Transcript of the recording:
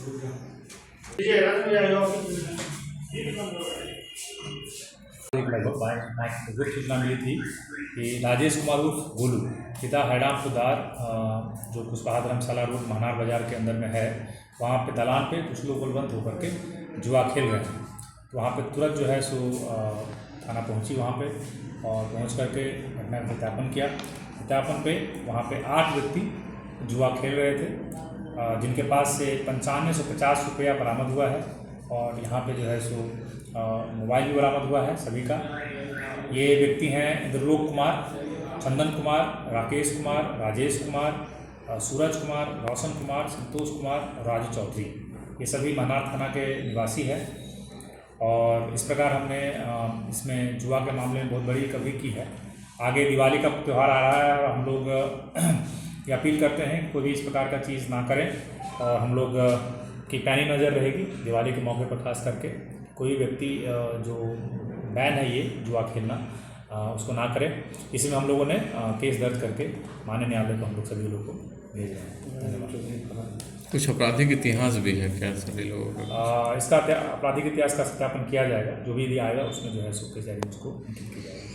लगभग गुप्त सूचना मिली थी कि राजेश कुमार उर्फ गोलू पिता हैराम खुदार जो कुशवाहा धर्मशाला रोड महनार बाज़ार के अंदर में है, वहाँ पे दलान पे कुछ लोग बलवंत होकर के जुआ खेल रहे हैं। तो वहाँ पे तुरंत जो है सो थाना पहुँची वहाँ पे और पहुँच करके घटना का सत्यापन किया। सत्यापन पे वहाँ पे 8 व्यक्ति जुआ खेल रहे थे, जिनके पास से 9550 रुपया बरामद हुआ है और यहाँ पे जो है सो मोबाइल भी बरामद हुआ है सभी का। ये व्यक्ति हैं इंद्रलोक कुमार, चंदन कुमार, राकेश कुमार, राजेश कुमार, सूरज कुमार, रोशन कुमार, संतोष कुमार और राजू चौधरी। ये सभी महनार थाना के निवासी है और इस प्रकार हमने इसमें जुआ के मामले में बहुत बड़ी रिकवरी की है। आगे दिवाली का त्यौहार आ रहा है और हम लोग ये अपील करते हैं कि कोई भी इस प्रकार का चीज़ ना करें और हम लोग की पैनी नज़र रहेगी दिवाली के मौके पर खास करके। कोई व्यक्ति जो बैन है ये जुआ खेलना उसको ना करें। इसमें हम लोगों ने केस दर्ज करके माननीय न्यायालय को हम लोग सभी लोगों को भेज रहे हैं। धन्यवाद। कुछ आपराधिक इतिहास भी है क्या सभी लोगों का? इसका आपराधिक इतिहास का सत्यापन किया जाएगा, जो भी आएगा उसमें जो है सो केस डायरी उसको अंकित की जाएगी।